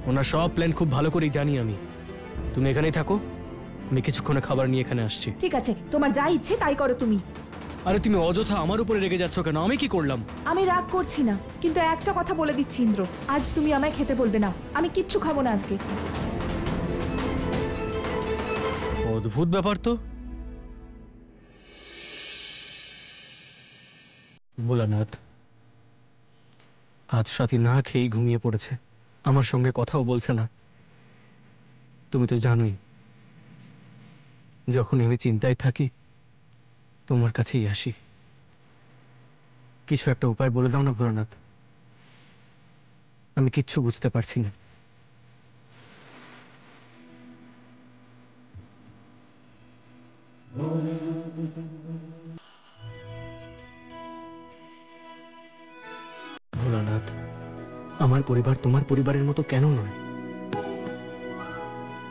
ওনার সব প্ল্যান খুব ভালো করেই জানি আমি। তুমি এখানেই থাকো, আমি কিছুক্ষণে খাবার নিয়ে এখানে আসছি। ঠিক আছে, তোমার যা ইচ্ছে তাই করো তুমি। আরে তুমি অযথা আমার উপরে রেগে যাচ্ছ কেন? আমি কি করলাম? আমি রাগ করছি না, কিন্তু একটা কথা বলে দিচ্ছি ইন্দ্র, আজ তুমি আমায় খেতে বলবে না। আমি কিচ্ছু খাবো না আজকে। অদ্ভুত ব্যাপার তো। ভোলানাথ আজ সাথী না খেয়েই ঘুমিয়ে পড়েছে, আমার সঙ্গে কথাও বলছে না। তুমি তো জানোই যখন আমি চিন্তায় থাকি তোমার কাছেই আসি। কিছু একটা উপায় বলে দাও না ভোলানাথ, আমি কিচ্ছু বুঝতে পারছি না। ভোলানাথ, আমার পরিবার তোমার পরিবারের মতো কেন নয়?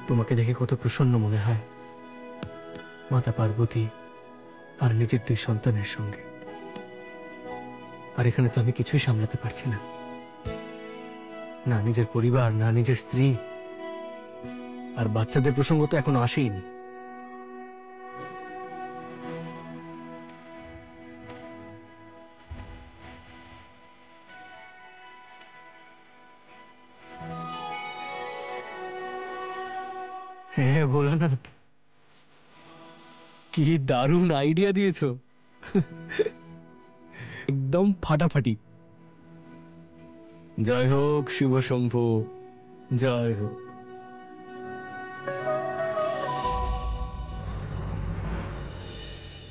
তোমাকে দেখে কত প্রসন্ন মনে হয়, মাতা পার্বতী আর নিজের 2 সন্তানের সঙ্গে। আর এখানে তো আমি কিছুই সামলাতে পারছি না, না নিজের পরিবার, না নিজের স্ত্রী, আর বাচ্চাদের প্রসঙ্গ তো এখনো আসেইনি। হ্যাঁ ভোলানাথ, কি দারুণ আইডিয়া দিয়েছো, একদম ফাটাফাটি। জয় হোক শিব শম্ভু, জয় হোক।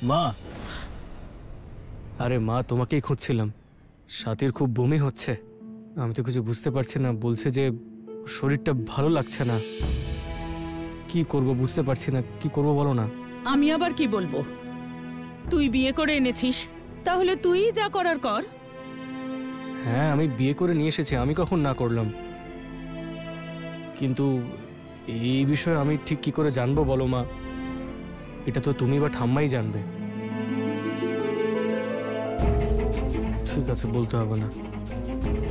মা, আরে মা তোমাকেই খুঁজছিলাম। সাথীর খুব বমি হচ্ছে, আমি তো কিছু বুঝতে পারছি না। বলছে যে শরীরটা ভালো লাগছে না। কি করব বুঝতে পারছি না, কি করব বলো না। আমি আবার কি বলবো? তুই বিয়ে করে এনেছিস, তাহলে তুই যা করার কর। হ্যাঁ আমি বিয়ে করে নিয়ে এসেছি, আমি কখন না করলাম? কিন্তু এই বিষয়ে আমি ঠিক কি করে জানবো বলো মা? এটা তো তুমি বা ঠাম্মাই জানবে। ঠিক আছে, বলতে হবে না,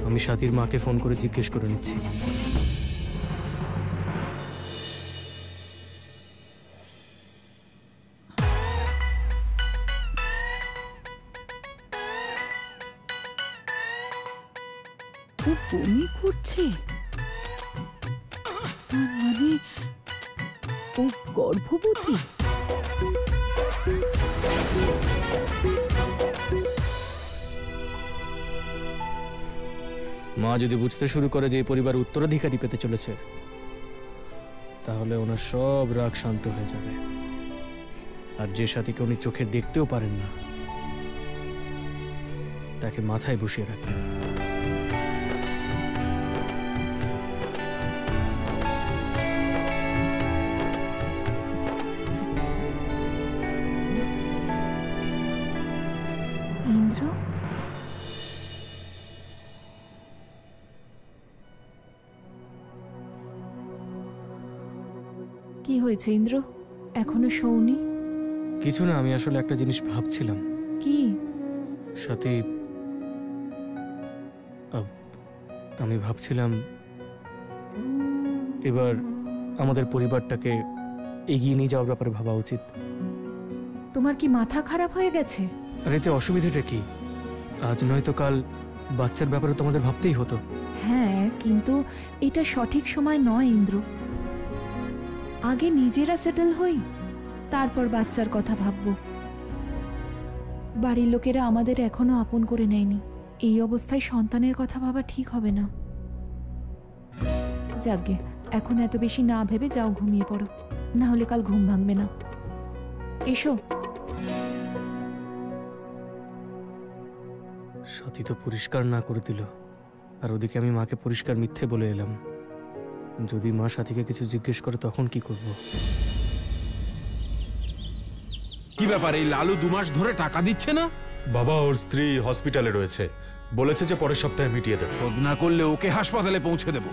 আমি সাথীর মাকে ফোন করে জিজ্ঞেস করে নিচ্ছি। ও বমি করছে, তার মানে ও গর্ভবতী। মা যদি বুঝতে শুরু করে যে এই পরিবার উত্তরাধিকারী পেতে চলেছে, তাহলে ওনার সব রাগ শান্ত হয়ে যাবে। আর যে সাথীকে উনি চোখে দেখতেও পারেন না, তাকে মাথায় বসিয়ে রাখবেন। ইন্দ্র, কি হয়েছে ইন্দ্র? এখনো শোওনি? কিছু না, আমি আসলে একটা জিনিস ভাবছিলাম। কি? সাথী, আমি ভাবছিলাম এবার আমাদের পরিবারটাকে এগিয়ে নিয়ে যাওয়ার ব্যাপারে ভাবা উচিত। তোমার কি মাথা খারাপ হয়ে গেছে? আর এতে অসুবিধাটা কি? আজ নয়তো কাল বাচ্চার ব্যাপারে তোমাদের ভাবতেই হতো। হ্যাঁ, কিন্তু এটা সঠিক সময় নয় ইন্দ্র। আগে নিজেরা সেটেল হই, তারপর বাচ্চার কথা ভাববো। বাড়ির লোকেরা আমাদের এখনো আপন করে নেয়নি, এই অবস্থায় সন্তানের কথা ভাবা ঠিক হবে না। যাকগে, এখন এত বেশি না ভেবে যাও ঘুমিয়ে পড়ো, না হলে কাল ঘুম ভাঙবে না। এসো। সাথী তো পরিষ্কার না করে দিল, আর ওদিকে আমি মাকে পরিষ্কার মিথ্যে বলে এলাম। যদি মা সাথীকে কিছু জিজ্ঞেস করে তখন কি করব? কি ব্যাপার, এই লালু 2 মাস ধরে টাকা দিচ্ছে না? বাবা ওর স্ত্রী হসপিটালে রয়েছে, বলেছে যে পরের সপ্তাহে মিটিয়ে দেবে। শোধ না করলে ওকে হাসপাতালে পৌঁছে দেব।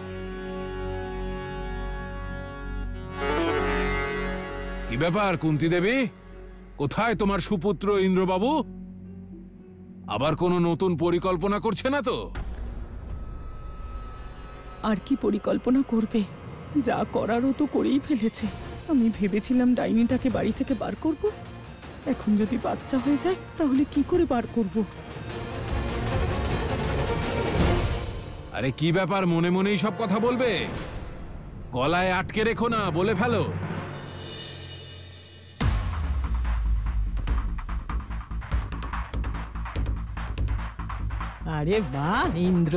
কি ব্যাপার কুন্তি দেবী, কোথায় তোমার সুপুত্র ইন্দ্রবাবু? আবার কোনো নতুন পরিকল্পনা করছে না তো? আর কি পরিকল্পনা করবে? যা করারও তো করেই ফেলেছে। আমি ভেবেছিলাম ডাইনিটাকে বাড়ি থেকে বার করব। এখন যদি বাচ্চা হয়ে যায় তাহলে কি করে বার করব? আরে কি ব্যাপার, মনে মনেই সব কথা বলবে? গলায় আটকে রেখো না, বলে ফেলো। আরে বাহ ইন্দ্র,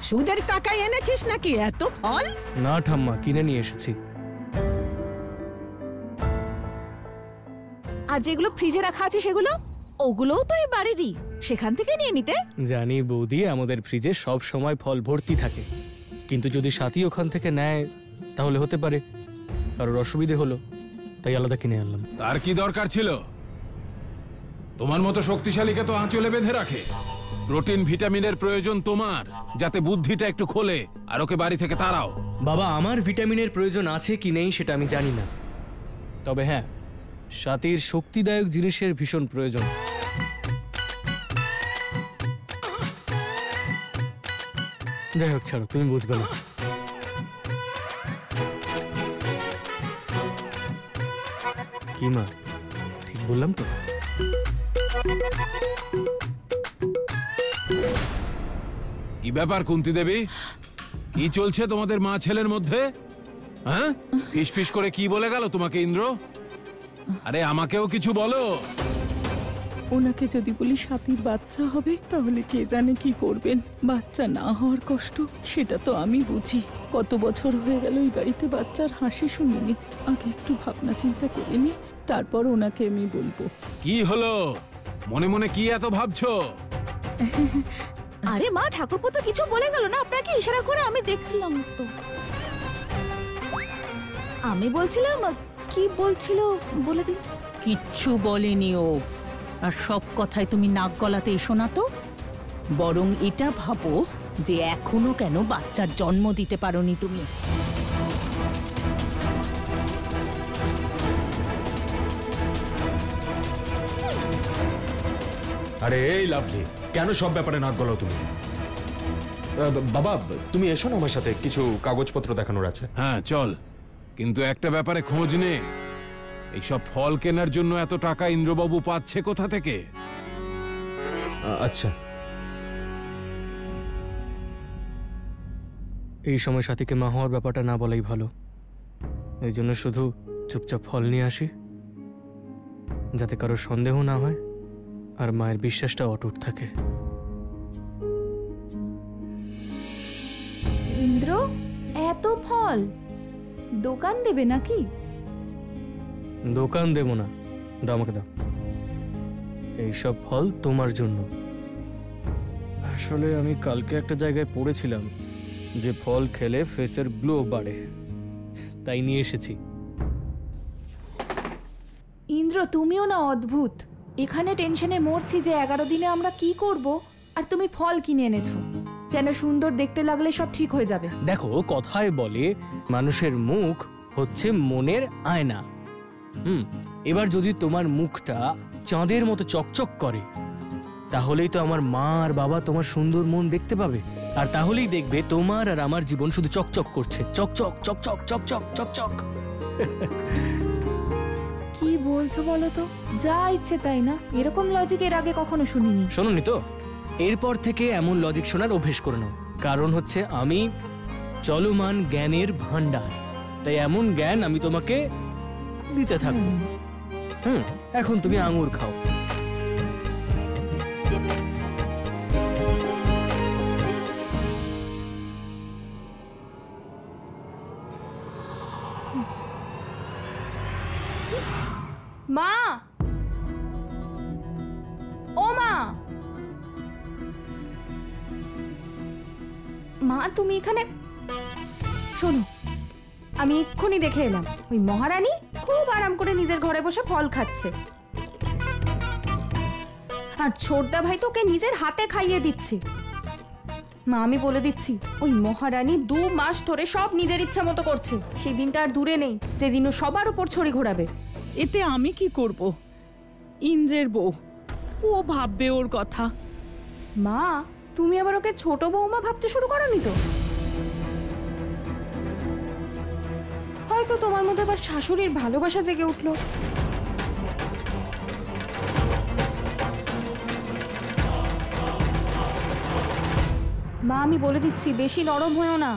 সুদের টাকায় এনেছিস নাকি এত ফল? না ঠাম্মা, কিনে নিয়ে এসেছি। আর যেগুলো ফ্রিজে রাখা আছে সেগুলো? ওগুলোও তো এই বাড়িরই, সেখান থেকে নিয়ে নিতে। জানি বৌদি, আমাদের ফ্রিজে সব সময় ফল ভর্তি থাকে, কিন্তু যদি সাথী ওখান থেকে নেয় তাহলে হতে পারে কারোর অসুবিধে হলো, তাই আলাদা কিনে আনলাম। তার কি দরকার ছিল? তোমার মতো শক্তিশালীকে তো আঁচলে বেঁধে রাখে। প্রোটিন ভিটামিনের প্রয়োজন তোমার, যাতে বুদ্ধিটা একটু খোলে, আর ওকে বাড়ি থেকে তাড়াও। বাবা, আমার ভিটামিনের প্রয়োজন আছে কি নেই সেটা আমি জানি না, তবে হ্যাঁ, সাথীর শক্তিদায়ক জিনিসের ভীষণ প্রয়োজন। যাই হোক, ছাড়ো, তুমি বুঝবে না। কি মা, ঠিক বললাম তো? কি ব্যাপার কুন্তি দেবী, কি চলছে তোমাদের মা ছেলের মধ্যে? হ্যাঁ, ফিসফিস করে কি বলে গেল তোমাকে ইন্দ্র? আরে আমাকেও কিছু বলো। ওনাকে যদি বলি সাথীর বাচ্চা হবে তাহলে কে জানে কি করবেন। বাচ্চা না হওয়ার কষ্ট সেটা তো আমি বুঝি। কত বছর হয়ে গেল এই বাড়িতে বাচ্চার হাসি শুনিনি। আগে একটু ভাবনা চিন্তা করে নি, তারপর ওনাকে আমি বলবো। কি হলো, মনে মনে কি এত ভাবছো? আরে মা, ঠাকুরপো তো কিছু বলে গেল না আপনাকে ইশারা করে? আমি দেখলাম তো। আমি বলছিলাম, কি বলছিল বলে দিন। কিচ্ছু বলেনি ও, আর সব কথায় তুমি নাক গলাতে এসো না তো। বরং এটা ভাবো যে এখনো কেন বাচ্চার জন্ম দিতে পারোনি তুমি। আরে এই লাভলি, কেন সব ব্যাপারে নাক গলাও তুমি? বাবা, তুমি এসো না আমার সাথে, কিছু কাগজপত্র দেখানোর আছে। হ্যাঁ চল, কিন্তু একটা ব্যাপারে খোঁজ নে, এইসব ফল কেনার জন্য এত টাকা ইন্দ্রবাবু পাচ্ছে কোথা থেকে? আচ্ছা। এই সময় সাথীকে মা হওয়ার ব্যাপারটা না বলাই ভালো। এই জন্য শুধু চুপচাপ ফল নিয়ে আসি, যাতে কারো সন্দেহ না হয় আর মায়ের বিশ্বাসটা অটুট থাকে। ইন্দ্র, এত ফল দোকান দেবে নাকি? দোকান দেবো না, দাও আমাকে, দাও। এইসব ফল তোমার জন্য। আসলে আমি কালকে একটা জায়গায় পড়েছিলাম যে ফল খেলে ফেসের গ্লো বাড়ে, তাই নিয়ে এসেছি। ইন্দ্র, তুমিও না অদ্ভুত। এখানে টেনশনে মরছি যে 11 দিনে আমরা কি করব, আর তুমি ফল কিনে এনেছো যেন সুন্দর দেখতে লাগলে সব ঠিক হয়ে যাবে। দেখো, কথায় বলে মানুষের মুখ হচ্ছে মনের আয়না। এবার যদি তোমার মুখটা চাঁদের মতো চকচক করে, তাহলেই তো আমার মা আর বাবা তোমার সুন্দর মন দেখতে পাবে, আর তাহলেই দেখবে তোমার আর আমার জীবন শুধু চকচক করছে, চকচক চকচক চকচক চকচক। কি বলছো বলো তো? যা ইচ্ছে তাই না? এরকম লজিক এর আগে কখনো শুনিনি। শোনোনি তো? এরপর থেকে এমন লজিক শোনার অভ্যেস করে নাও, কারণ হচ্ছে আমি চলমান জ্ঞানের ভান্ডার, তাই এমন জ্ঞান আমি তোমাকে দিতে থাকবো। এখন তুমি আঙুর খাও। মা, ও মা, মা তুমি এখানে? শোনো, আমি এক্ষুনি দেখে এলাম ওই মহারানী খুব আরাম করে নিজের ঘরে বসে ফল খাচ্ছে, আর ছোটদা ভাই তোকে নিজের হাতে খাইয়ে দিচ্ছে। মা, আমি বলে দিচ্ছি, ওই মহারানী 2 মাস ধরে সব নিজের ইচ্ছা মতো করছে। সেই দিনটা আর দূরে নেই যেদিন ও সবার উপর ছড়ি ঘোরাবে। এতে আমি কি করব? ইন্দ্রের বউ, ও ভাববে ওর কথা। মা, তুমি আবার ওকে ছোট বৌমা ভাবতে শুরু করোনি তো? হয়তো তোমার মধ্যে আবার শাশুড়ির ভালোবাসা জেগে উঠলো। মা, আমি বলে দিচ্ছি, বেশি নরম হয়েও না।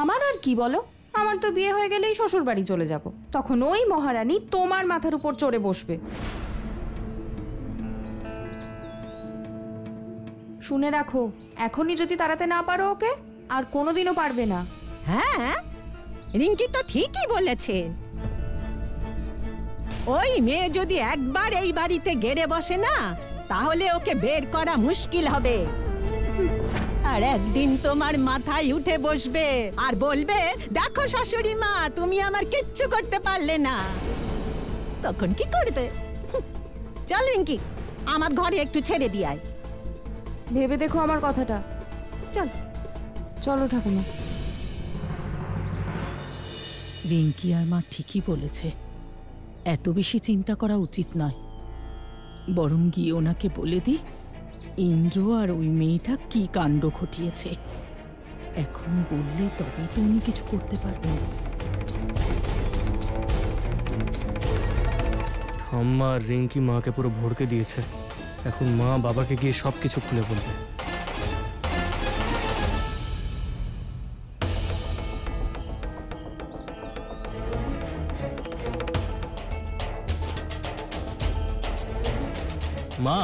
আমার আর কি বলো, আমার তো বিয়ে হয়ে গেলেই শ্বশুর বাড়ি চলে যাব, তখন ওই মহারানী তোমার মাথার উপর চড়ে বসবে। শুনে রাখো, এখনই যদি তাড়াতে না পারো ওকে, আর কোনোদিনও পারবে না। হ্যাঁ, রিঙ্কি তো ঠিকই বলেছে। ওই মেয়ে যদি একবার এই বাড়িতে গেড়ে বসে না, তাহলে ওকে বের করা মুশকিল হবে। আর একদিন তোমার মাথায় উঠে বসবে আর বলবে, দেখো শাশুড়ি মা, তুমি আমার কিচ্ছু করতে পারলে না। তখন কি করবে? চল রিঙ্কি, আমার ঘরে একটু ছেড়ে দিয়ে আয়। ভেবে দেখো আমার কথাটা। চল। চলো ঠাকুমা। রিঙ্কি আর মা ঠিকই বলেছে, এত বেশি চিন্তা করা উচিত নয়। বরং গিয়ে ওনাকে বলে দি ইন্দ্র আর ওই মেয়েটা কি কাণ্ড ঘটিয়েছে। এখন বললে তবে তো উনি কিছু করতে পারবেন। ঠাম্মা আর রিঙ্কি মাকে পুরো ভড়কে দিয়েছে। এখন মা বাবাকে গিয়ে সবকিছু খুলে বলবে। মা,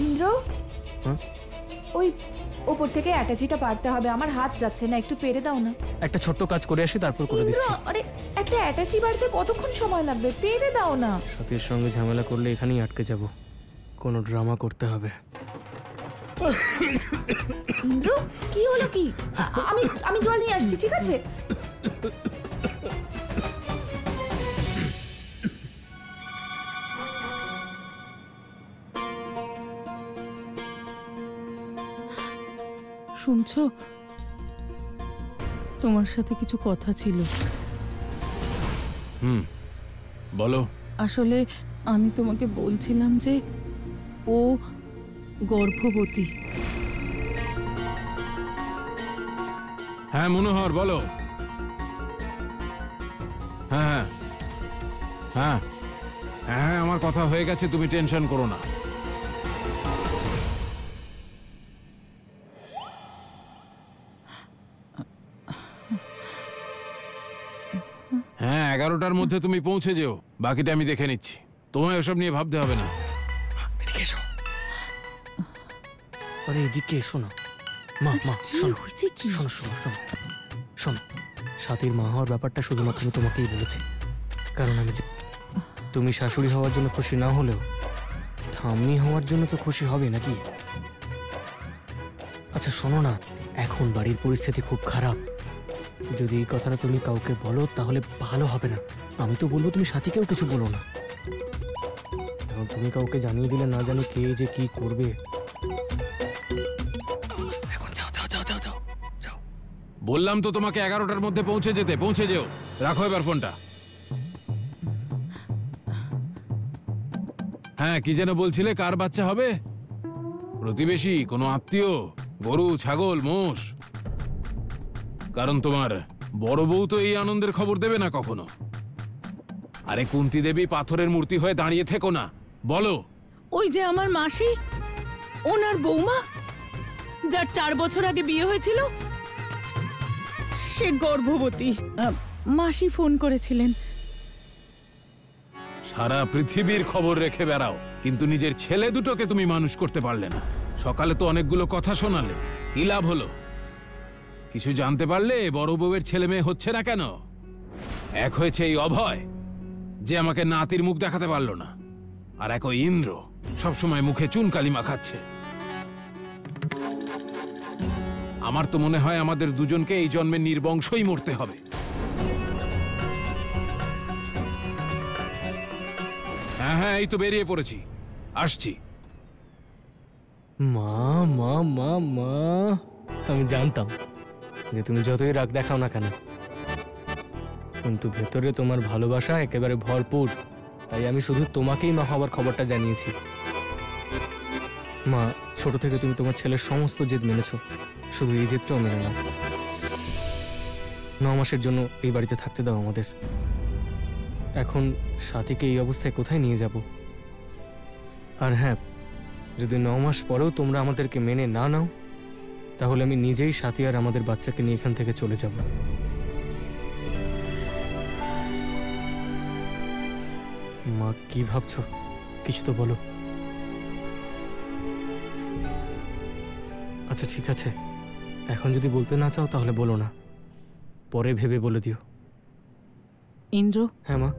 ইন্দ্র, হ্যাঁ? ওই ওপর থেকে অ্যাটাচিটা পারতে হবে, আমার হাত যাচ্ছে না, একটু পেরে দাও না। একটা ছোট্ট কাজ করে আসি, তারপর করে ইন্দ্র, দিচ্ছি। আরে একটা অ্যাটাচি বাড়তে কতক্ষণ সময় লাগবে? পেরে দাও না। সাথীর সঙ্গে ঝামেলা করলে এখানেই আটকে যাব। কোনো ড্রামা করতে হবে। ইন্দ্র, কি হলো কি? আমি জল নিয়ে আসছি, ঠিক আছে? শুনছো, তোমার সাথে কিছু কথা ছিল। বলো। আসলে আমি তোমাকে বলছিলাম যে ও গর্ভবতী। হ্যাঁ মনোহর, বলো। হ্যাঁ হ্যাঁ হ্যাঁ, আমার কথা হয়ে গেছে, তুমি টেনশন করো না। হ্যাঁ, 11টার মধ্যে তুমি পৌঁছে যেও, বাকিটা আমি দেখে নিচ্ছি। তোমায় ওসব নিয়ে ভাবতে হবে না। এদিকে এসো। আরে এদিকে এসো না। মা মা, শোনো শোনো শোনো শোনো শোনো। সাথীর মা হওয়ার ব্যাপারটা শুধুমাত্র আমি তোমাকেই বলেছি, কারণ আমি যে তুমি শাশুড়ি হওয়ার জন্য খুশি না হলেও ঠাম্মি হওয়ার জন্য তো খুশি হবে নাকি? আচ্ছা শোনো না, এখন বাড়ির পরিস্থিতি খুব খারাপ। যদি এই কথাটা তুমি কাউকে বলো তাহলে ভালো হবে না। আমি তো বলবো তুমি সাথীকেও কিছু বলো না। এখন তুমি কাউকে জানিয়ে দিলে না জানি কে যে কি করবে। এখন যাও যাও যাও যাও যাও যাও। বললাম তো তোমাকে 11টার মধ্যে পৌঁছে যেও। রাখো এবার ফোনটা। হ্যাঁ, কি যেন বলছিলে? কার বাচ্চা হবে? প্রতিবেশী, কোনো আত্মীয়, গরু, ছাগল, মোষ? কারণ তোমার বড় বউ তো এই আনন্দের খবর দেবে না কখনো। আরে কুন্তি দেবী পাথরের মূর্তি হয়ে দাঁড়িয়ে থেকো না, বলো। ওই যে আমার মাসি, ওনার বৌমা, যার 4 বছর আগে বিয়ে হয়েছিল, সে গর্ভবতী। মাসি ফোন করেছিলেন। সারা পৃথিবীর খবর রেখে বেড়াও, কিন্তু নিজের ছেলে দুটোকে তুমি মানুষ করতে পারলে না। সকালে তো অনেকগুলো কথা শোনালে, কি লাভ হলো? কিছু জানতে পারলে বড় বউয়ের ছেলে মেয়ে হচ্ছে না কেন? এক হয়েছে এই অভয়, যে আমাকে নাতির মুখ দেখাতে পারলো না, আর এক ওই ইন্দ্র, সবসময় মুখে চুনকালি মাখাচ্ছে। আমার তো মনে হয় আমাদের দুজনকে এই জন্মে নির্বংশই মরতে হবে। হ্যাঁ হ্যাঁ, এই তো বেরিয়ে পড়েছি, আসছি। মা মা মা মা, আমি জানতাম যে তুমি যতই রাগ দেখাও না কেন, কিন্তু ভেতরে তোমার ভালোবাসা একেবারে ভরপুর। তাই আমি শুধু তোমাকেই মা হবার খবরটা জানিয়েছি। মা, ছোট থেকে তুমি তোমার ছেলের সমস্ত জেদ মেনেছো, শুধু এই জেদটাও মেনে নাও। 9 মাসের জন্য এই বাড়িতে থাকতে দাও আমাদের। এখন সাথীকে এই অবস্থায় কোথায় নিয়ে যাব? আর হ্যাঁ, যদি 9 মাস পরেও তোমরা আমাদেরকে মেনে না নাও, তাহলে আমি নিজেই সাথী আর আমাদের বাচ্চাকে নিয়ে এখান থেকে চলে যাব। মা, কি ভাবছো? কিছু তো বলো। আচ্ছা ঠিক আছে, এখন যদি বলতে না চাও তাহলে বলো না, পরে ভেবে বলে দিও। ইন্দ্র, হ্যাঁ মা।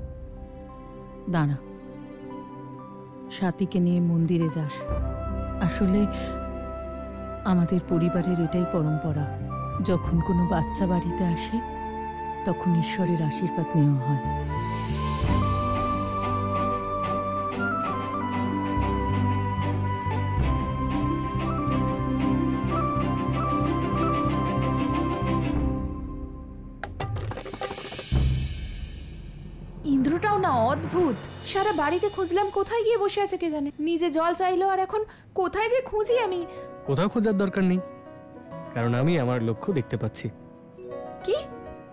দাঁড়া, সাথীকে নিয়ে মন্দিরে যাস। আসলে আমাদের পরিবারের এটাই পরম্পরা, যখন কোনো বাচ্চা বাড়িতে আসে তখন ঈশ্বরের আশীর্বাদ নেওয়া হয়। ইন্দ্রটাও না অদ্ভুত। সারা বাড়িতে খুঁজলাম, কোথায় গিয়ে বসে আছে কে জানে। নিজে জল চাইলো, আর এখন কোথায় যে খুঁজি আমি। কোথাও খোঁজার দরকার নেই, কারণ আমি আমার লক্ষ্য দেখতে পাচ্ছি। কি?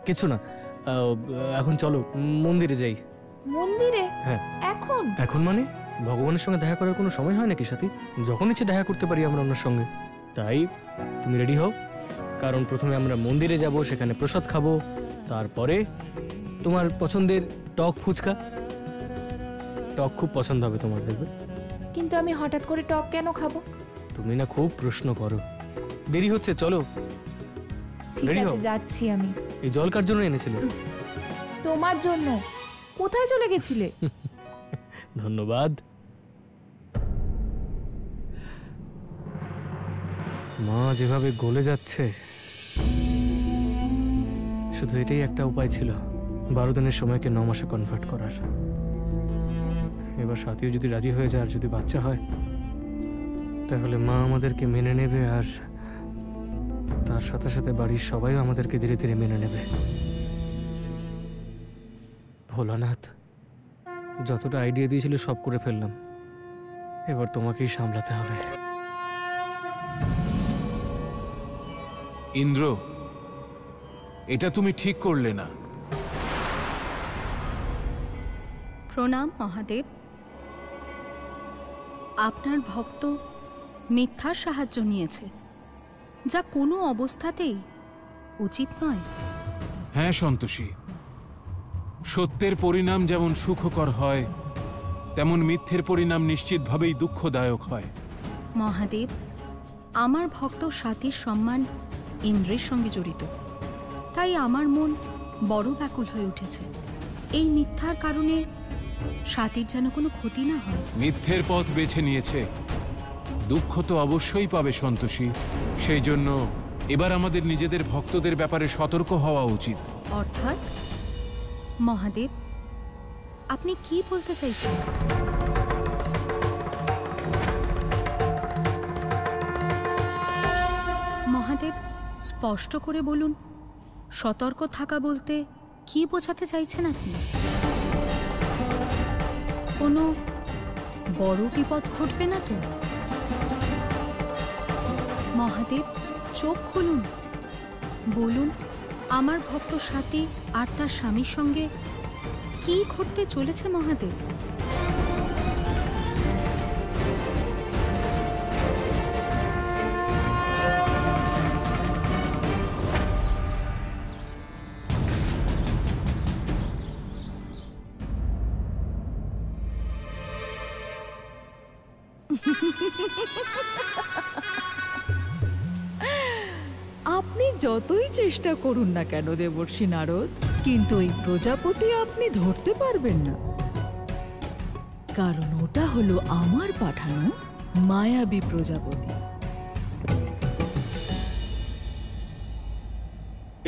কিছু না, এখন চলো মন্দিরে যাই। মন্দিরে? হ্যাঁ। এখন? এখন মানে ভগবানের সঙ্গে দেখা করার কোনো সময় হয় নাকি সাথী? যখন ইচ্ছে দেখা করতে পারি আমরা ওনার সঙ্গে। তাই তুমি রেডি হও, কারণ প্রথমে আমরা মন্দিরে যাব, সেখানে প্রসাদ খাবো, তারপরে তোমার পছন্দের টক ফুচকা। টক খুব পছন্দ হবে তোমার, দেখবে। কিন্তু আমি হঠাৎ করে টক কেন খাবো? তুমি না খুব প্রশ্ন করো। দেরি হচ্ছে, চলো। ঠিক Ready আছে, হও। যাচ্ছি আমি। এই জল কার জন্য এনেছিলে? তোমার জন্য। কোথায় চলে গেছিলে? ধন্যবাদ। মা যেভাবে গলে যাচ্ছে, শুধু এটাই একটা উপায় ছিল, 12 দিনের সময়কে 9 মাসে কনভার্ট করার। এবার সাথীও যদি রাজি হয়ে যায় আর যদি বাচ্চা হয়, তাহলে মা আমাদেরকে মেনে নেবে, আর তার সাথে সাথে বাড়ির সবাই আমাদেরকে ধীরে ধীরে মেনে নেবে। ভোলানাথ, যতটা আইডিয়া দিয়েছিল সব করে ফেললাম, এবার তোমাকেই সামলাতে হবে। ইন্দ্র, এটা তুমি ঠিক করলে না। প্রণাম মহাদেব। আপনার ভক্ত মিথ্যার সাহায্য নিয়েছে, যা কোনো অবস্থাতেই উচিত নয়। হ্যাঁ সন্তোষী, সত্যের পরিণাম যেমন সুখকর হয়, তেমন মিথ্যের পরিণাম নিশ্চিতভাবেই দুঃখদায়ক হয়। মহাদেব, আমার ভক্ত সাথীর সম্মান ইন্দ্রের সঙ্গে জড়িত, তাই আমার মন বড় ব্যাকুল হয়ে উঠেছে। এই মিথ্যার কারণে সাথীর যেন কোনো ক্ষতি না হয়। মিথ্যের পথ বেছে নিয়েছে, দুঃখ তো অবশ্যই পাবে সন্তোষী। সেই জন্য এবার আমাদের নিজেদের ভক্তদের ব্যাপারে সতর্ক হওয়া উচিত। অর্থাৎ মহাদেব, আপনি কি বলতে চাইছেন? মহাদেব, স্পষ্ট করে বলুন, সতর্ক থাকা বলতে কি বোঝাতে চাইছেন আপনি? কোনো বড় বিপদ ঘটবে না তো? মহাদেব, চোখ খুলুন, বলুন আমার ভক্ত সাথী আর তার স্বামীর সঙ্গে কি ঘটতে চলেছে মহাদেব? আপনি যতই চেষ্টা করুন না কেন দেবর্ষি নারদ, কিন্তু এই প্রজাপতি আপনি ধরতে পারবেন না, কারণ ওটা হলো আমার পাঠানো মায়াবী প্রজাপতি।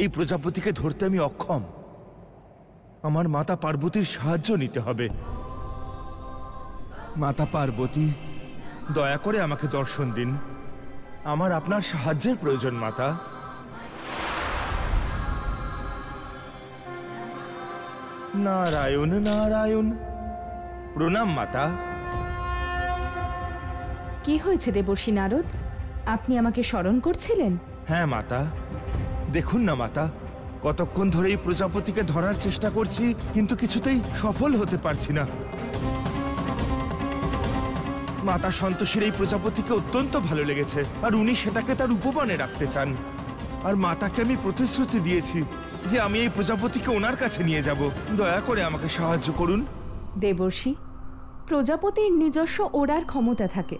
এই প্রজাপতিকে ধরতে আমি অক্ষম। আমার মাতা পার্বতীর সাহায্য নিতে হবে। মাতা পার্বতী, দয়া করে আমাকে দর্শন দিন। আমার আপনার সাহায্যের প্রয়োজন মাতা। নারায়ণ নারায়ণ প্রণাম মাতা। কি হয়েছে দেবর্ষী নারদ? আপনি আমাকে স্মরণ করছিলেন? হ্যাঁ মাতা, দেখুন না মাতা, কতক্ষণ ধরে এই প্রজাপতিকে ধরার চেষ্টা করছি, কিন্তু কিছুতেই সফল হতে পারছি না। মাতা সন্তোষীর এই প্রজাপতিকে অত্যন্ত ভালো লেগেছে, আর উনি সেটাকে তার উপবনে রাখতে চান। আর মাতাকে আমি প্রতিশ্রুতি দিয়েছি যে আমি এই প্রজাপতিকে ওনার কাছে নিয়ে যাব। দয়া করে আমাকে সাহায্য করুন। দেবর্ষী, প্রজাপতির নিজস্ব ওড়ার ক্ষমতা থাকে,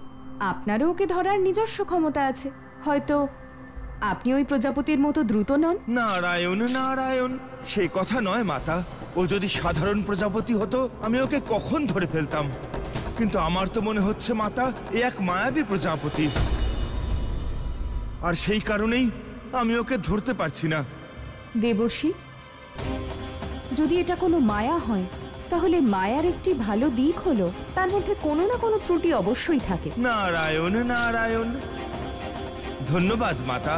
আপনারও ওকে ধরার নিজস্ব ক্ষমতা আছে। হয়তো আপনি ওই প্রজাপতির মতো দ্রুত নন। নারায়ণ নারায়ণ, সেই কথা নয় মাতা। ও যদি সাধারণ প্রজাপতি হতো আমি ওকে কখন ধরে ফেলতাম, কিন্তু আমার তো মনে হচ্ছে মাতা এ এক মায়াবী প্রজাপতি, আর সেই কারণেই আমি ওকে ধরতে পারছি না। দেবর্ষী, যদি এটা কোনো মায়া হয় তাহলে মায়ার একটি ভালো দিক হলো তার মধ্যে কোনো না কোনো ত্রুটি অবশ্যই থাকে। নারায়ণ নারায়ণ, ধন্যবাদ মাতা।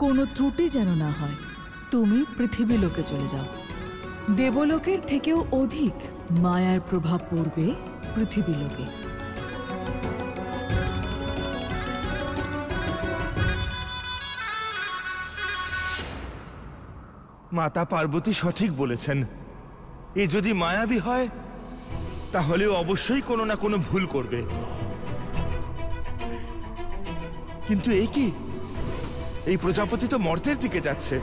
কোনো ত্রুটি যেন না হয়। তুমি পৃথিবী লোকে চলে যাও। দেবলোকের থেকেও অধিক মায়ার প্রভাব পড়বে পৃথিবী লোকে। মাতা পার্বতী সঠিক বলেছেন, এ যদি মায়াবী হয় তাহলে অবশ্যই কোনো না কোনো ভুল করবে। কিন্তু এ কি, এই প্রজাপতি তো মর্তের দিকে যাচ্ছে।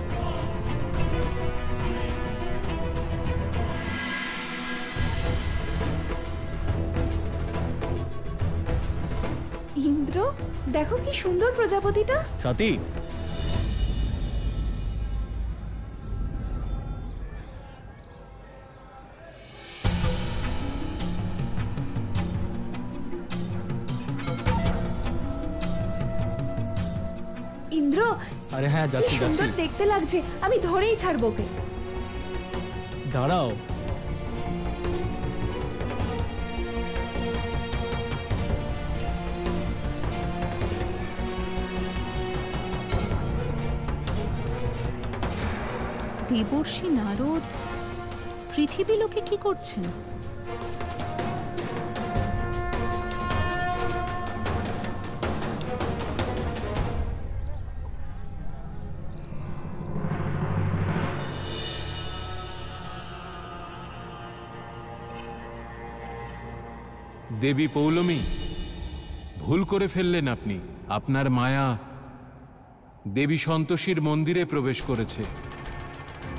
ইন্দ্র, দেখো কি সুন্দর প্রজাপতিটা। সাথী, ইন্দ্র, আরে হ্যাঁ, কি যাচ্ছি যাচ্ছি। সুন্দর দেখতে লাগছে, আমি ধরেই ছাড়বো ওকে। দাঁড়াও, দেবর্ষী নারদ পৃথিবী লোকে কি করছেন? দেবী পৌলমী, ভুল করে ফেললেন আপনি। আপনার মায়া দেবী সন্তোষীর মন্দিরে প্রবেশ করেছে।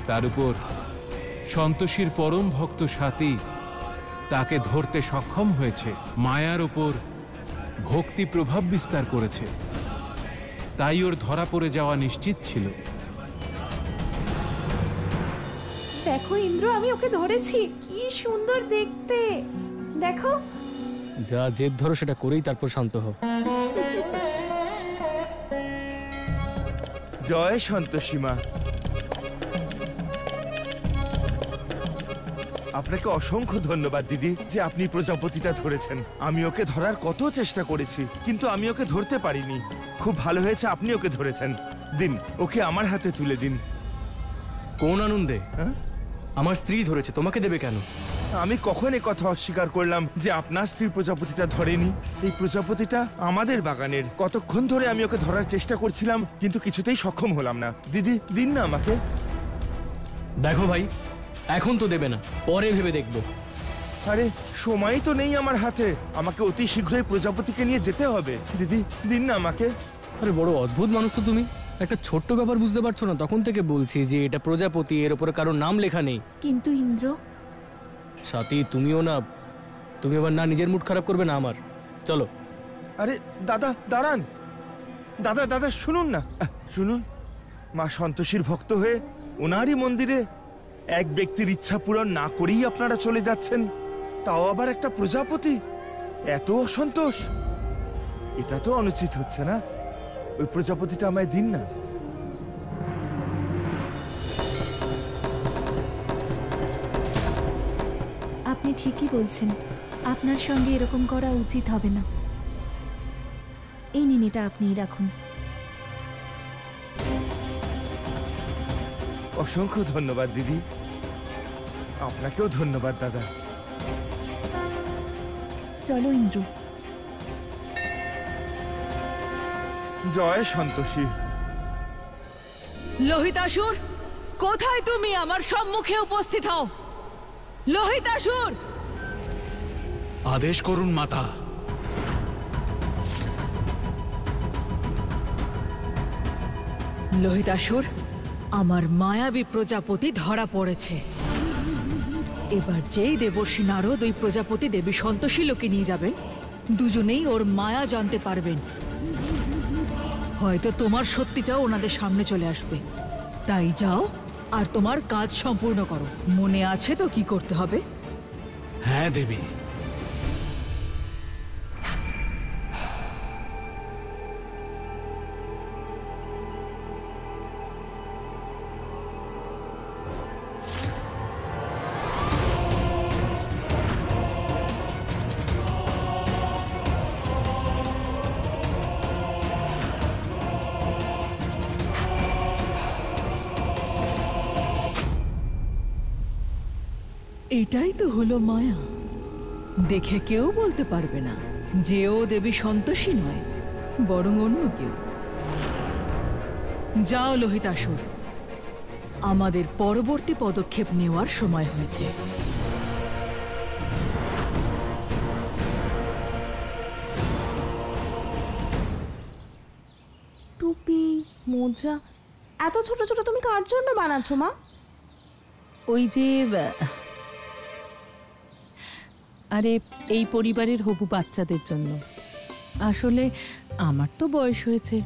তার উপর সন্তোষীর পরম ভক্ত সাথী তাকে ধরতে সক্ষম হয়েছে, মায়ার উপর ভক্তি প্রভাব বিস্তার করেছে, তাই ওর ধরা পড়ে যাওয়া নিশ্চিত ছিল। দেখো ইন্দ্র, আমি ওকে ধরেছি, কি সুন্দর দেখতে। দেখো, যা জেদ ধরো সেটা করেই তারপর শান্ত হও। জয় সন্তোষী মা। আপনাকে অসংখ্য ধন্যবাদ দিদি যে আপনি প্রজাপতিটা ধরেছেন। আমি ওকে ধরার কত চেষ্টা করেছি, কিন্তু আমি ওকে ধরতে পারিনি। খুব ভালো হয়েছে আপনি ওকে ধরেছেন। দিন, ওকে আমার হাতে তুলে দিন। কোন আনন্দে? হ্যাঁ? আমার স্ত্রী ধরেছে, তোমাকে দেবে কেন? আমি কখন এ কথা অস্বীকার করলাম যে আপনার স্ত্রী প্রজাপতিটা ধরেনি? এই প্রজাপতিটা আমাদের বাগানের। কতক্ষণ ধরে আমি ওকে ধরার চেষ্টা করছিলাম, কিন্তু কিছুতেই সক্ষম হলাম না। দিদি, দিন না আমাকে। দেখো ভাই, এখন তো দেবে না, পরে ভেবে দেখবো। আরে সময় তো নেই আমার হাতে, আমাকে অতি শীঘ্রই প্রজাপতিকে নিয়ে যেতে হবে। দিদি, দিন না আমাকে। আরে বড় অদ্ভুত মানুষ তো তুমি। একটা ছোট্ট ব্যাপার বুঝতে পারছো না? তখন থেকে বলছি যে এটা প্রজাপতি, এর উপরে কারোর নাম লেখা নেই। কিন্তু ইন্দ্র, সাথী তুমিও না, তুমি আবার না নিজের মুড খারাপ করবে না আমার। চলো। আরে দাদা দাঁড়ান, দাদা দাদা শুনুন না, শুনুন। মা সন্তোষীর ভক্ত হয়ে ওনারই মন্দিরে এক ব্যক্তির ইচ্ছা পূরণ না করেই আপনারা চলে যাচ্ছেন, তাও আবার একটা প্রজাপতি। এত অসন্তোষ, এটা তো অনুচিত হচ্ছে না? ওই প্রজাপতিটা আমায় দিন না। আপনি ঠিকই বলছেন, আপনার সঙ্গে এরকম করা উচিত হবে না। এই নিন, এটা আপনিই রাখুন। অসংখ্য ধন্যবাদ দিদি। আপনাকেও ধন্যবাদ দাদা। চলো ইন্দ্র। জয় সন্তোষী। লোহিতাসুর, কোথায় তুমি? আমার সম্মুখে উপস্থিত হও। লোহিতাসুর! আদেশ করুন মাতা। লোহিতাসুর, আমার মায়াবী প্রজাপতি ধরা পড়েছে। এবার যেই দেবর্ষি নারদ ওই প্রজাপতি দেবী সন্তোষী লোকে নিয়ে যাবেন, দুজনেই ওর মায়া জানতে পারবেন। হয়তো তোমার সত্যিটাও ওনাদের সামনে চলে আসবে। তাই যাও আর তোমার কাজ সম্পূর্ণ করো। মনে আছে তো কি করতে হবে? হ্যাঁ দেবী। এটাই তো হলো মায়া। দেখে কেউ বলতে পারবে না যে ও দেবী সন্তোষী নয়, বরং অন্য কেউ। যাও লোহিতাসুর, আমাদের পরবর্তী পদক্ষেপ নেওয়ার সময় হয়েছে। টুপি, মোজা, এত ছোট ছোট তুমি কার জন্য বানাচ্ছো মা? ওই যে আরে এই পরিবারের হবু বাচ্চাদের জন্য। আসলে আমার তো বয়স হয়েছে,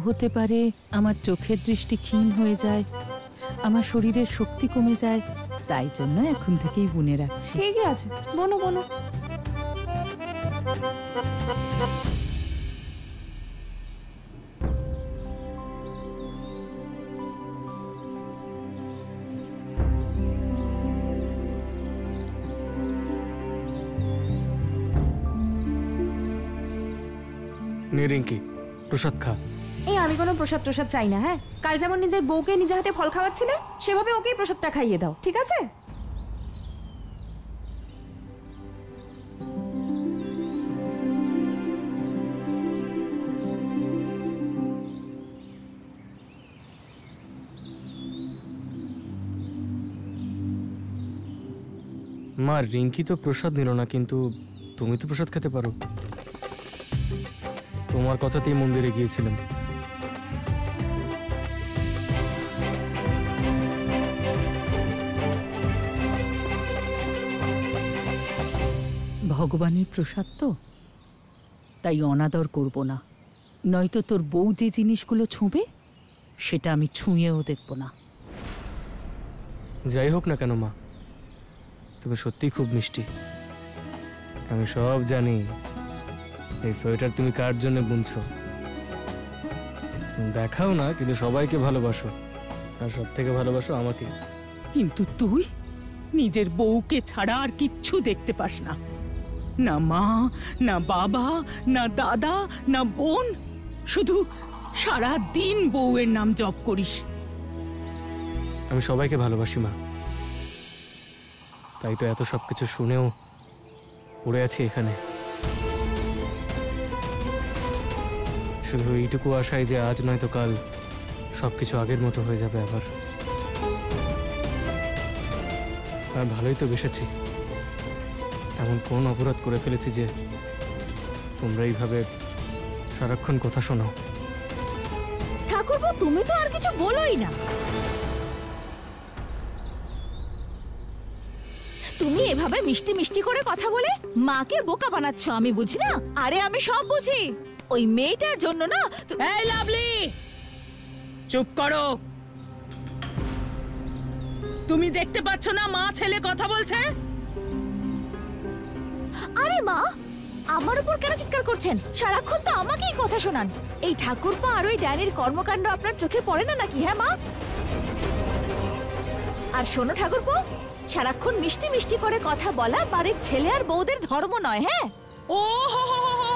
হতে পারে আমার চোখের দৃষ্টি ক্ষীণ হয়ে যায়, আমার শরীরের শক্তি কমে যায়, তাই জন্য এখন থেকেই বুনে রাখছি। ঠিকই আছে, বনো বনো। নে রিঙ্কি, প্রসাদ খা। এই আমি কোনো প্রসাদ প্রসাদ চাই না। হ্যাঁ, কাল যেমন নিজের বউকে নিজে হাতে ফল খাওয়াচ্ছিলে, সেভাবে ওকেই প্রসাদটা খাইয়ে দাও, ঠিক আছে? মা, রিঙ্কি তো প্রসাদ নিল না, কিন্তু তুমি তো প্রসাদ খেতে পারো। তোমার কথাতেই মন্দিরে গিয়েছিলাম। ভগবানের প্রসাদ তো, তাই অনাদর করব না। নয়তো তোর বউ যে জিনিসগুলো ছুঁবে সেটা আমি ছুঁয়েও দেখব না। যাই হোক না কেন মা, তুমি সত্যিই খুব মিষ্টি। আমি সব জানি। এই সোয়েটার তুমি কার জন্য বুনছো দেখাও না, কিন্তু সবাইকে ভালোবাসো, আর সব থেকে ভালোবাসো আমাকে। কিন্তু তুই নিজের বউকে ছাড়া আর কিচ্ছু দেখতে পাস না। না মা, না বাবা, না দাদা, না বোন, শুধু সারা দিন বউয়ের নাম জপ করিস। আমি সবাইকে ভালোবাসি মা, তাই তো এত সবকিছু শুনেও পড়ে আছি এখানে। শুধু এইটুকু আশায় যে আজ নয়তো কাল সবকিছু আগের মতো হয়ে যাবে আবার। আর ভালোই তো বেসেছি। এমন কোন অপরাধ করে ফেলেছি যে তোমরা এইভাবে সারাক্ষণ কথা শোনাও? ঠাকুরপো, তুমি তো আর কিছু বলোই না। তুমি এভাবে মিষ্টি মিষ্টি করে কথা বলে মাকে বোকা বানাচ্ছ, আমি বুঝি না? আরে আমি সব বুঝি। ওই মেয়েটার জন্য না। এই লাভলি, চুপ করো। তুমি দেখতে পাচ্ছ না মা ছেলে কথা বলছে? আরে মা, আমার উপর কেন চিৎকার করছেন? সারাক্ষণ তো আমাকেই কথা শোনান। এই ঠাকুরপো আর ওই ড্যানির কর্মকাণ্ড আপনার চোখে পড়ে না নাকি? হ্যাঁ মা। আর শোনো ঠাকুরপো, সারাক্ষণ মিষ্টি মিষ্টি করে কথা বলা বাড়ির ছেলে আর বউদের ধর্ম নয়। হ্যাঁ, ও হো হো হো,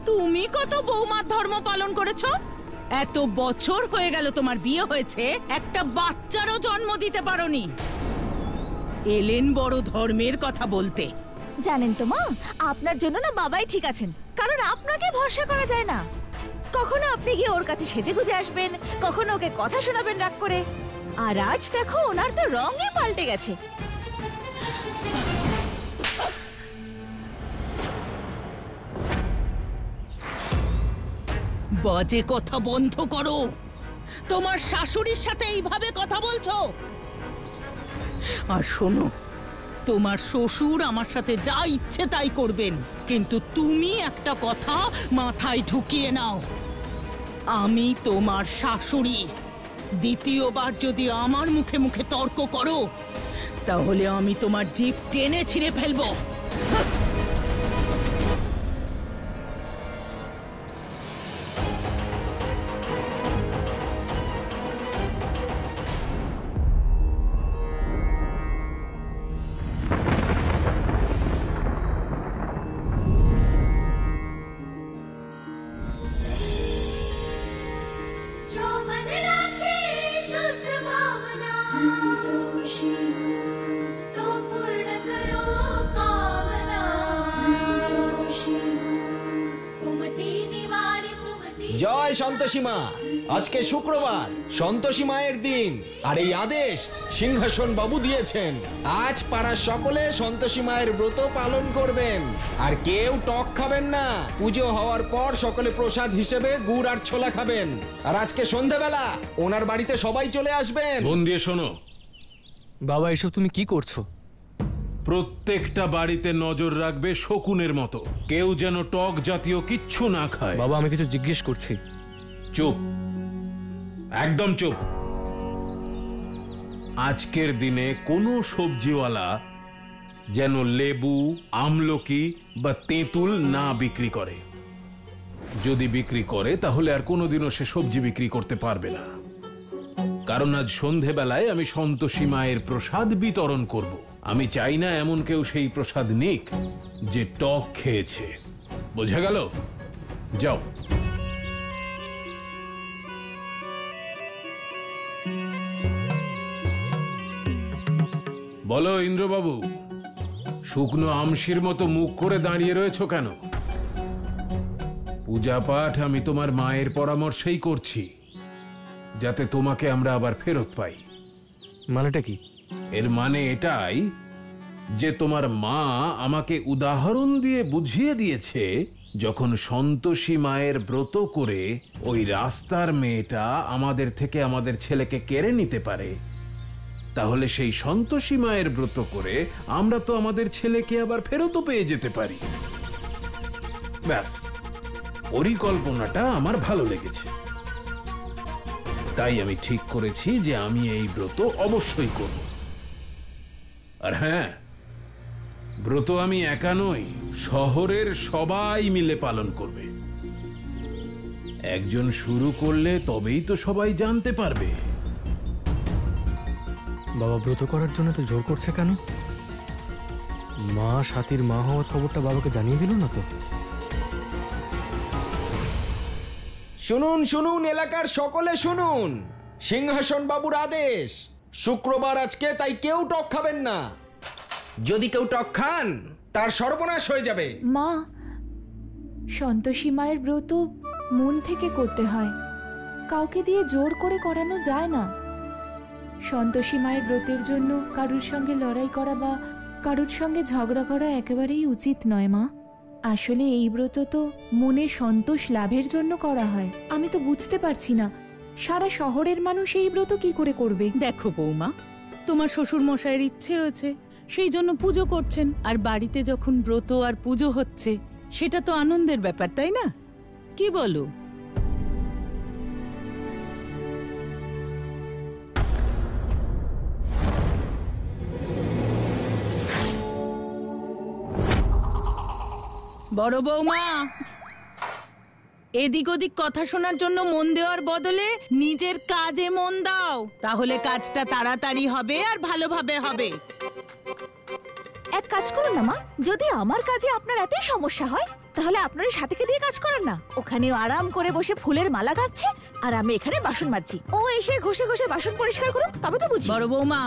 তুমি কত বৌমার ধর্ম পালন করেছো? এত বছর হয়ে গেল তোমার বিয়ে হয়েছে, একটা বাচ্চারও জন্ম দিতে পারোনি। এলেন বড় ধর্মের কথা বলতে। জানেন তো মা, আপনার জন্য না বাবাই ঠিক আছেন, কারণ আপনাকে ভরসা করা যায় না। কখনো আপনি গিয়ে ওর কাছে সেজে গুজে আসবেন, কখনো ওকে কথা শোনাবেন রাগ করে, আর আজ দেখো ওনার তো রঙই পাল্টে গেছে। বাজে কথা বন্ধ করো। তোমার শাশুড়ির সাথে এইভাবে কথা বলছো? আর শোনো, তোমার শ্বশুর আমার সাথে যা ইচ্ছে তাই করবেন, কিন্তু তুমি একটা কথা মাথায় ঢুকিয়ে নাও, আমি তোমার শাশুড়ি। দ্বিতীয়বার যদি আমার মুখে মুখে তর্ক করো, তাহলে আমি তোমার জিভ টেনে ছিঁড়ে ফেলবো। জয় সন্তোষী মা। আজকে শুক্রবার, সন্তোষী মায়ের দিন, আর এই আদেশ সিংহাসন বাবু দিয়েছেন। আজ পাড়ার সকলে সন্তোষী মায়ের ব্রত পালন করবেন, আর কেউ টক খাবেন না। পুজো হওয়ার পর সকলে প্রসাদ হিসেবে গুড় আর ছোলা খাবেন। আর আজকে সন্ধেবেলা ওনার বাড়িতে সবাই চলে আসবেন। মন দিয়ে শোনো বাবা, এসব তুমি কি করছো? প্রত্যেকটা বাড়িতে নজর রাখবে শকুনের মতো, কেউ যেন টক জাতীয় কিচ্ছু না খায়। বাবা, আমি কিছু জিজ্ঞেস করছি। চুপ, একদম চুপ। আজকের দিনে কোনো সবজিওয়ালা যেন লেবু, আমলকি বা তেঁতুল না বিক্রি করে। যদি বিক্রি করে তাহলে আর কোনোদিনও সে সবজি বিক্রি করতে পারবে না, কারণ আজ সন্ধেবেলায় আমি সন্তোষী মায়ের প্রসাদ বিতরণ করব। আমি চাই না এমন কেউ সেই প্রসাদ নিক যে টক খেয়েছে। বোঝা গেল? যাও। বলো ইন্দ্রবাবু, শুকনো আমশির মতো মুখ করে দাঁড়িয়ে রয়েছো কেন? পূজা পাঠ আমি তোমার মায়ের পরামর্শেই করছি, যাতে তোমাকে আমরা আবার ফেরত পাই। মানেটা কি? এর মানে এটাই যে তোমার মা আমাকে উদাহরণ দিয়ে বুঝিয়ে দিয়েছে, যখন সন্তোষী মায়ের ব্রত করে ওই রাস্তার মেয়েটা আমাদের থেকে আমাদের ছেলেকে কেড়ে নিতে পারে, তাহলে সেই সন্তোষী মায়ের ব্রত করে আমরা তো আমাদের ছেলেকে আবার ফেরতও পেয়ে যেতে পারি। ব্যাস, পরিকল্পনাটা আমার ভালো লেগেছে, তাই আমি ঠিক করেছি যে আমি এই ব্রত অবশ্যই করব। আর হ্যাঁ, ব্রত আমি একা নই, শহরের সবাই মিলে পালন করবে। একজন শুরু করলে তবেই তো সবাই জানতে পারবে। বাবা ব্রত করার জন্য তো জোর করছে কেন? মা সাথীর মা হওয়ার খবরটা বাবাকে জানিয়ে দিল না তো? শুনুন শুনুন, এলাকার সকলে শুনুন, সিংহাসন বাবুর আদেশ, শুক্রবার আজকে, তাই কেউ টক খাবেন না। যদি কেউ টক খান তার সর্বনাশ হয়ে যাবে। মা, সন্তোষী মায়ের ব্রত মন থেকে করতে হয়, কাউকে দিয়ে জোর করে করানো যায় না। সন্তোষী মায়ের ব্রতের জন্য কারুর সঙ্গে লড়াই করা বা কারুর সঙ্গে ঝগড়া করা একেবারেই উচিত নয় মা। আসলে এই ব্রত তো মনে সন্তোষ লাভের জন্য করা হয়। আমি তো বুঝতে পারছি না সারা শহরের মানুষ এই ব্রত কি করে করবে। দেখো বৌমা, তোমার শ্বশুর মশাইয়ের ইচ্ছে হয়েছে, সেই জন্য পুজো করছেন, আর বাড়িতে যখন ব্রত আর পুজো হচ্ছে সেটা তো আনন্দের ব্যাপার, তাই না? কি বলো? বড় বৌমা, এদিক ওদিক কথা শোনার জন্য মন দেওয়ার বদলে নিজের কাজে মন দাও, তাহলে কাজটা তাড়াতাড়ি হবে আর ভালোভাবে হবে। এক কাজ করুন না মা, যদি আমার কাজে আপনার এতই সমস্যা হয় তাহলে আপনার ওই সাথীকে দিয়ে কাজ করান না। ওখানেও আরাম করে বসে ফুলের মালা গাচ্ছে, আর আমি এখানে বাসন মাজছি। ও এসে ঘষে ঘষে বাসন পরিষ্কার করুক, তবে তো বুঝি। বড় বৌমা,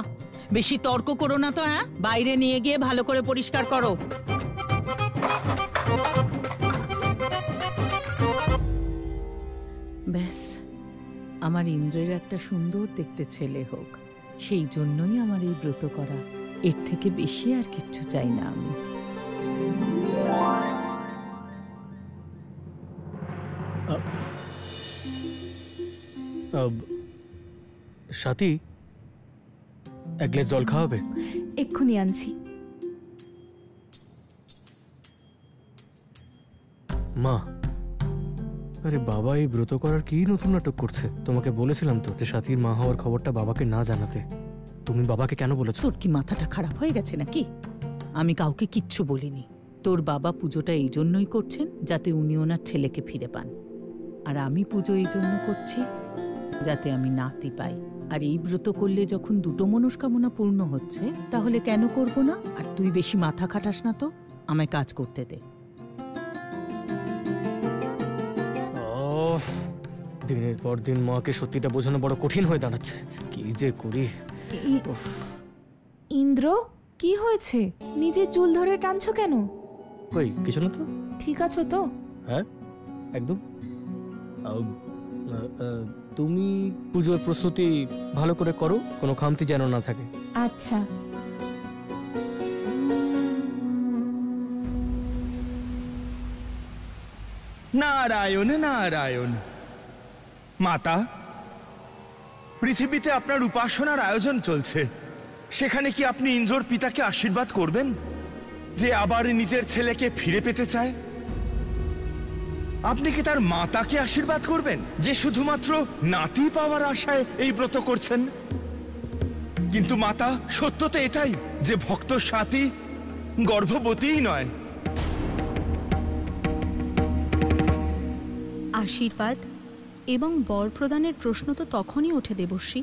বেশি তর্ক করো না তো। হ্যাঁ, বাইরে নিয়ে গিয়ে ভালো করে পরিষ্কার করো। ব্যাস, আমার ইন্দ্রের একটা সুন্দর দেখতে ছেলে হোক, সেই জন্যই আমার এই ব্রত করা। এর থেকে বেশি আর কিচ্ছু চাই না আমি। সাথী, এক গ্লাস জল খাওয়াবে? এক্ষুনি আনছি। মা, আরে বাবা এই ব্রত করার কি নতুন নাটক করছে? তোমাকে বলেছিলাম তো যে সাথীর মা হওয়ার খবরটা বাবাকে না জানাতে। তুমি বাবাকে কেন বলেছো? তোর কি মাথাটা খারাপ হয়ে গেছে নাকি? আমি কাউকে কিচ্ছু বলিনি। তোর বাবা পুজোটা এই জন্যই করছেন যাতে উনি ওনার ছেলেকে ফিরে পান, আর আমি পুজো এই জন্য করছি যাতে আমি নাতি পাই। আর এই ব্রত করলে যখন দুটো মনস্কামনা পূর্ণ হচ্ছে, তাহলে কেন করব না? আর তুই বেশি মাথা খাটাস না তো, আমায় কাজ করতে দে। দিনের পর দিন মাকে সত্যিটা বোঝানো বড় কঠিন হয়ে দাঁড়াচ্ছে। কি যে করি। ইন্দ্র, কি হয়েছে? নিজের চুল ধরে টানছো কেন? কই কিছু না তো। ঠিক আছো তো? হ্যাঁ, একদম। তুমি পুজোর প্রস্তুতি ভালো করে করো, কোনো খামতি যেন না থাকে। আচ্ছা। নারায়ণ নারায়ণ। মাতা, পৃথিবীতে আপনার উপাসনার আয়োজন চলছে, সেখানে কি আপনি ইন্দ্রর পিতাকে আশীর্বাদ করবেন যে আবার নিজের ছেলেকে ফিরে পেতে চায়? আপনি কি তার মাতাকে আশীর্বাদ করবেন যে শুধুমাত্র নাতি পাওয়ার আশায় এই ব্রত করছেন? কিন্তু মাতা, সত্য তো এটাই যে ভক্ত সাথী গর্ভবতীই নয়। আশীর্বাদ এবং বর প্রদানের প্রশ্ন তো তখনই ওঠে দেবশ্রী,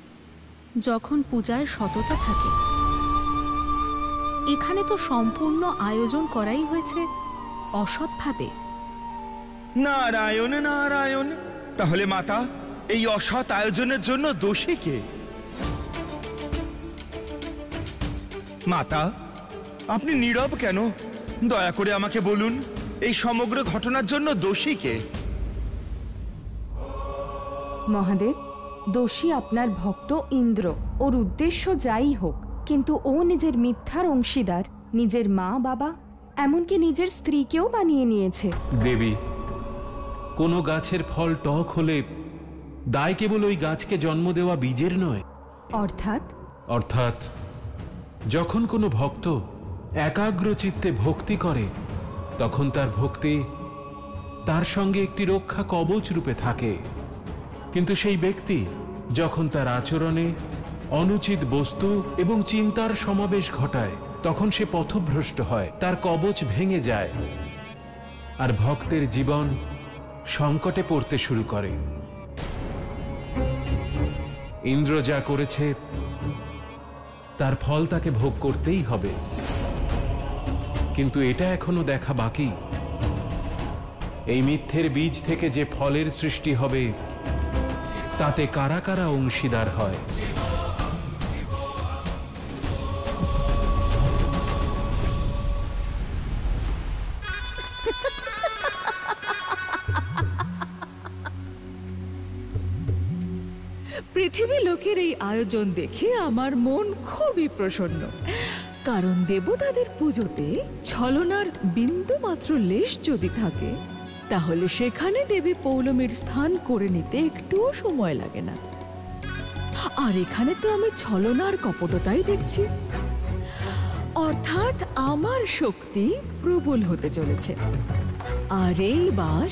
যখন পূজায় সততা থাকে। এখানে তো সম্পূর্ণ আয়োজন করাই হয়েছে অসৎভাবে। নারায়ণ নারায়ণ। তাহলে মাতা, এই অসৎ আয়োজনের জন্য দোষী কে? মাতা, আপনি নীরব কেন? দয়া করে আমাকে বলুন, এই সমগ্র ঘটনার জন্য দোষী কে? মহাদেব, দোষী আপনার ভক্ত ইন্দ্র। ওর উদ্দেশ্য যাই হোক, কিন্তু ও নিজের মিথ্যার অংশীদার। নিজের মা বাবা, এমনকি নিজের স্ত্রীকেও বানিয়ে নিয়েছে। দেবী, কোনো গাছের ফল টক হলে দায় কেবল ওই গাছকে জন্ম দেওয়া বীজের নয়। অর্থাৎ যখন কোনো ভক্ত একাগ্র চিত্তে ভক্তি করে, তখন তার ভক্তি তার সঙ্গে একটি রক্ষা কবচ রূপে থাকে। কিন্তু সেই ব্যক্তি যখন তার আচরণে অনুচিত বস্তু এবং চিন্তার সমাবেশ ঘটায়, তখন সে পথভ্রষ্ট হয়, তার কবচ ভেঙে যায়, আর ভক্তের জীবন সংকটে পড়তে শুরু করে। ইন্দ্র যা করেছে তার ফল তাকে ভোগ করতেই হবে, কিন্তু এটা এখনো দেখা বাকি। এই মিথ্যের বীজ থেকে যে ফলের সৃষ্টি হবে, তাতে কারা কারা অংশীদার হয়। পৃথিবী লোকের এই আয়োজন দেখে আমার মন খুবই প্রসন্ন, কারণ দেবতাদের পুজোতে ছলনার বিন্দু মাত্র লেশ যদি থাকে, তাহলে সেখানে দেবী পৌলমীর স্থান করে নিতে একটুও সময় লাগে না। আর এখানে তো আমি ছলনার কপটতাই দেখছি, অর্থাৎ আমার শক্তি প্রবল হতে চলেছে। আর এইবার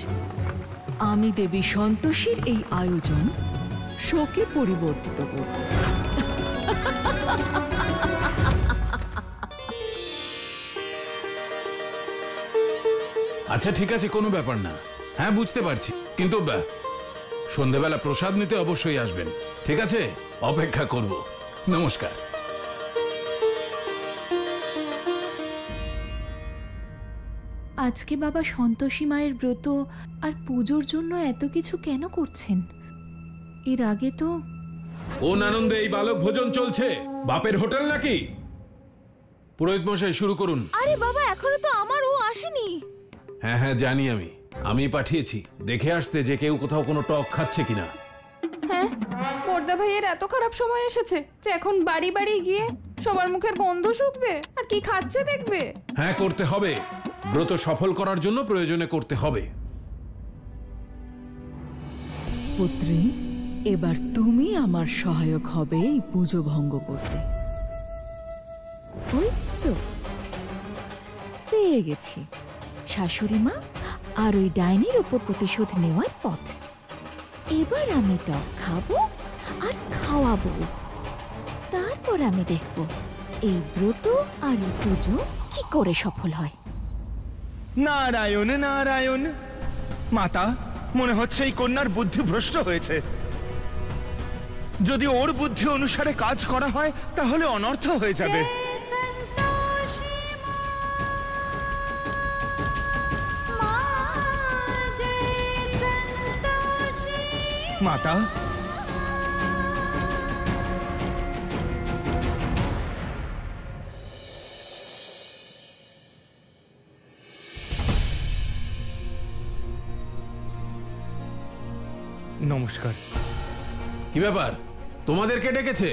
আমি দেবী সন্তোষীর এই আয়োজন শোকে পরিবর্তিত করব। আচ্ছা ঠিক আছে, কোনো ব্যাপার না। হ্যাঁ বুঝতে পারছি, কিন্তু সন্ধেবেলা প্রসাদ নিতে অবশ্যই আসবেন। ঠিক আছে, অপেক্ষা করব। নমস্কার। আজকে বাবা সন্তোষী মায়ের ব্রত আর পুজোর জন্য এত কিছু কেন করছেন? এর আগে তো কোন আনন্দে এই বালক ভোজন চলছে? বাপের হোটেল নাকি? পুরোহিত মশাই শুরু করুন। আরে বাবা, এখনো তো আমার ও আসেনি। হ্যাঁ হ্যাঁ জানি, আমি পাঠিয়েছি দেখে আসতে যে কেউ কোথাও কোনো টক খাচ্ছে কিনা। হ্যাঁ, বড়দা ভাইয়ের এত খারাপ সময় এসেছে যে এখন বাড়ি বাড়ি গিয়ে সবার মুখের গন্ধ শুকবে আর কি খাচ্ছে দেখবে। হ্যাঁ, করতে হবে। ব্রত সফল করার জন্য প্রয়োজনে করতে হবে। পুত্রী, এবার তুমি আমার সহায়ক হবে এই পুজো ভঙ্গ করতে। ওই তো পেয়ে গেছি শাশুড়ি মা আর ওই ডাইনির উপর প্রতিশোধ নেওয়ার পথ। এবার আমি টক খাবো আর খাওয়াবো। তারপর আমি দেখব এই ব্রত আর এই পুজো কি করে সফল হয়। নারায়ণ নারায়ণ। মাতা, মনে হচ্ছে এই কন্যার বুদ্ধি ভ্রষ্ট হয়েছে। যদি ওর বুদ্ধি অনুসারে কাজ করা হয় তাহলে অনর্থ হয়ে যাবে। মাতা, নমস্কার। কি ব্যাপার, তোমাদেরকে ডেকেছে?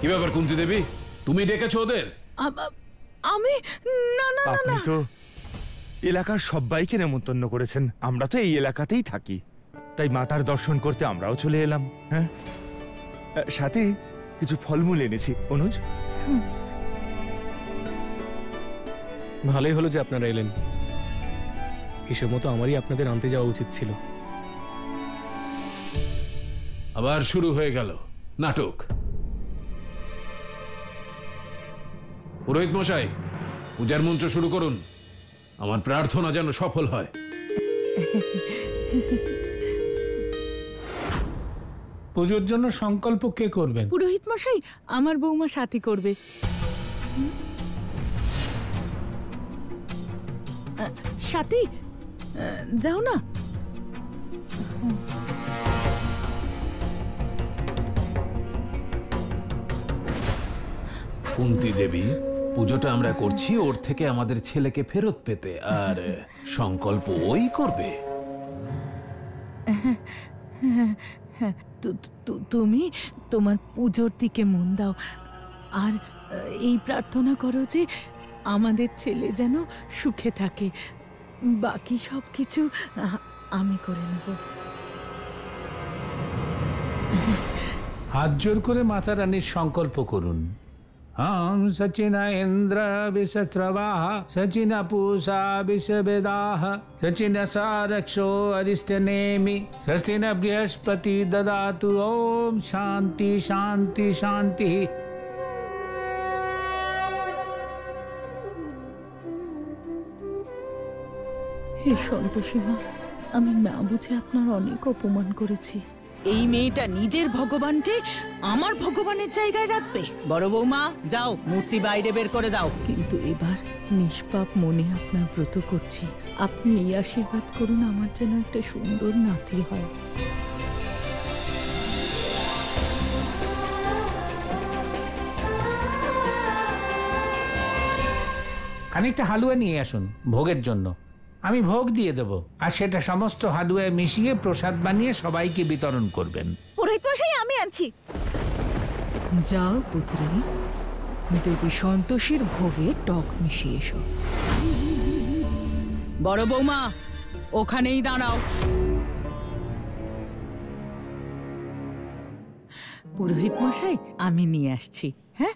কি ব্যাপার কুন্তী দেবী, তুমি ডেকেছো ওদের? আমি না না না আপনি তো এলাকার সবাইকে নেমন্তন্ন করেছেন। আমরা তো এই এলাকাতেই থাকি, তাই মাতার দর্শন করতে আমরাও চলে এলাম। হ্যাঁ, সাথে কিছু ফলমূল এনেছি। অনুজ, ভালোই হলো যে আপনারা এলেন। হিসেব মতো আমারই আপনাদের আনতে যাওয়া উচিত ছিল। আবার শুরু হয়ে গেল নাটক। পুরোহিত মশাই, পূজার মন্ত্র শুরু করুন। আমার প্রার্থনা যেন সফল হয়। পুজোর জন্য সংকল্প কে করবেন? পুরোহিত মশাই, আমার বৌমা সাথী করবে। সাথী, যাও না। কুন্তী দেবী, পুজোটা আমরা করছি ওর থেকে আমাদের ছেলেকে ফেরত পেতে, আর সংকল্প ওই করবে। তুমি তোমার পুজোর দিকে মন দাও আর এই প্রার্থনা করো যে আমাদের ছেলে যেন সুখে থাকে। বাকি সব কিছু আমি করে নেব। হাত জোর করে মাতা রানীর সংকল্প করুন। हम सचिन इंद्र विशस्रवाः सचिन पूषा विषवेदाः सचिन सारक्षो अरिष्टनेमि सचिन बृहस्पति ददातु। ओम शांति शांति शांति। হে সন্তোষী মা, আমি না বুঝে আপনার অনেক অপমান করেছি। এই মেয়েটা নিজের ভগবানকে আমার ভগবানের জায়গায় রাখবে। বড় বৌমা, যাও মূর্তি বাইরে বের করে দাও। কিন্তু এবার নিষ্পাপ মনে আপনার ব্রত করছি। আপনি এই আশীর্বাদ করুন আমার যেন একটা সুন্দর নাতি হয়। খানিকটা হালুয়া নিয়ে আসুন ভোগের জন্য। আমি ভোগ দিয়ে দেব, আর সেটা সমস্ত হালুয়ায় মিশিয়ে প্রসাদ বানিয়ে সবাইকে বিতরণ করবেন। পুরোহিত মশাই, আমি আনছি। যাও পুত্রী, দেবী সন্তোষীর ভোগে টক মিশিয়ে এসো। বড় বৌমা, ওখানেই দাঁড়াও। পুরোহিত মশাই, আমি নিয়ে আসছি। হ্যাঁ।